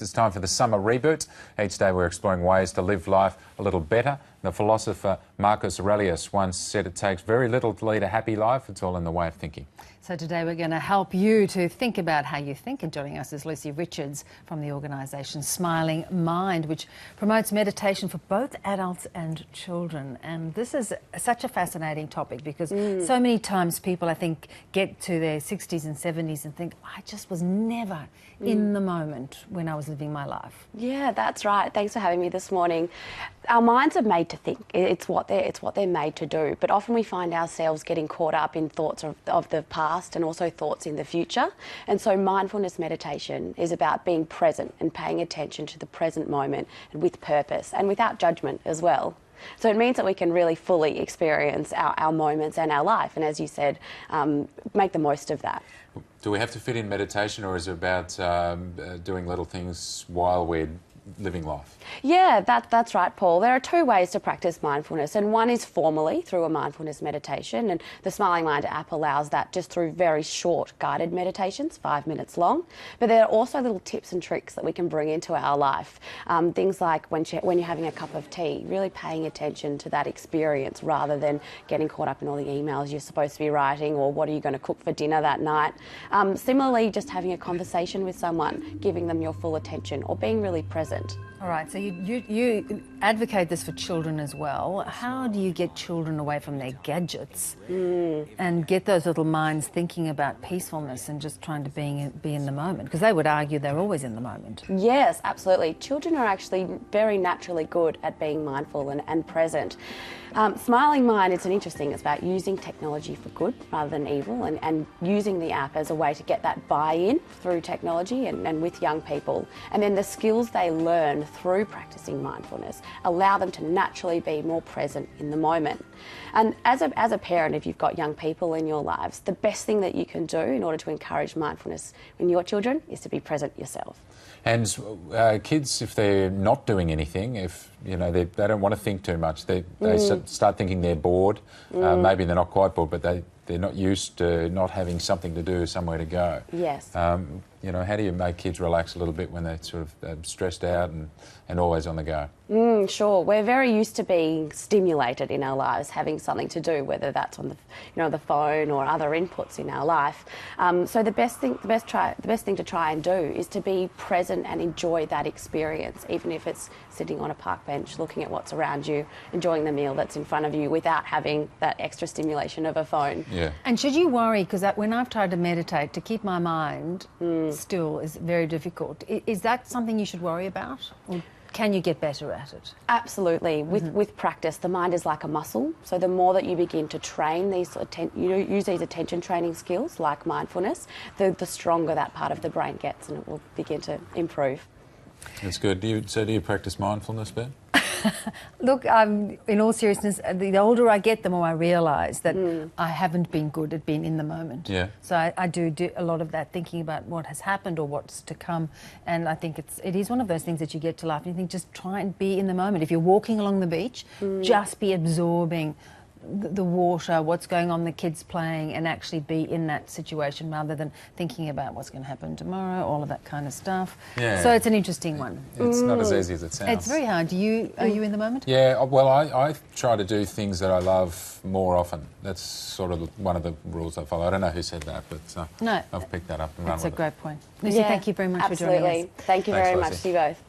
It's time for the summer reboot. Each day we're exploring ways to live life a little better. The philosopher Marcus Aurelius once said it takes very little to lead a happy life. It's all in the way of thinking. So today we're going to help you to think about how you think, and joining us is Lucy Richards from the organisation Smiling Mind, which promotes meditation for both adults and children. And this is such a fascinating topic because so many times people, I think, get to their 60s and 70s and think, I just was never in the moment when I was living my life. Yeah, that's right. Thanks for having me this morning. Our minds are made to think. It's what they're made to do. But often we find ourselves getting caught up in thoughts of the past and also thoughts in the future. And so mindfulness meditation is about being present and paying attention to the present moment and with purpose and without judgment as well. So it means that we can really fully experience our moments and our life, and as you said, make the most of that. Do we have to fit in meditation, or is it about doing little things while we're living life? Yeah, that's right, Paul. There are two ways to practice mindfulness, and one is formally through a mindfulness meditation, and the Smiling Mind app allows that just through very short guided meditations, 5 minutes long. But there are also little tips and tricks that we can bring into our life. Things like when you're having a cup of tea, really paying attention to that experience rather than getting caught up in all the emails you're supposed to be writing, or what are you going to cook for dinner that night. Similarly, just having a conversation with someone, giving them your full attention, or being really present. All right, so you advocate this for children as well. How do you get children away from their gadgets and get those little minds thinking about peacefulness and just trying to be in the moment? Because they would argue they're always in the moment. Yes, absolutely. Children are actually very naturally good at being mindful and present. Smiling Mind, it's about using technology for good rather than evil, and using the app as a way to get that buy-in through technology and with young people. And then the skills they learn through practicing mindfulness allow them to naturally be more present in the moment. And as a parent, if you've got young people in your lives, the best thing that you can do in order to encourage mindfulness in your children is to be present yourself. And kids, if they're not doing anything, if they don't want to think too much, they start thinking they're bored. Maybe they're not quite bored, but they're not used to not having something to do, somewhere to go. Yes. How do you make kids relax a little bit when they're sort of stressed out and always on the go? Sure. We're very used to being stimulated in our lives, having something to do, whether that's on the phone or other inputs in our life. So the best thing to try and do is to be present and enjoy that experience, even if it's sitting on a park bench, looking at what's around you, enjoying the meal that's in front of you without having that extra stimulation of a phone. Yeah. And should you worry, because when I've tried to meditate, to keep my mind still is very difficult. Is that something you should worry about? Or can you get better at it? Absolutely. With practice, the mind is like a muscle. So the more that you begin to train use these attention training skills like mindfulness, the stronger that part of the brain gets, and it will begin to improve. That's good. Do you practice mindfulness, Ben? Look, in all seriousness, the older I get, the more I realise that I haven't been good at being in the moment. Yeah. So I do a lot of that, thinking about what has happened or what's to come. And I think it is one of those things that you get to life and you think, just try and be in the moment. If you're walking along the beach, just be absorbing the water, what's going on, the kids playing, and actually be in that situation rather than thinking about what's going to happen tomorrow, all of that kind of stuff. Yeah. So it's an interesting one. It's not as easy as it sounds. It's very hard. Are you in the moment? Yeah, well, I try to do things that I love more often. That's sort of one of the rules I follow. I don't know who said that, but no, I've picked that up and run with it. That's a great point. Lucy, thank you very much for joining us. Thank you very much to you both.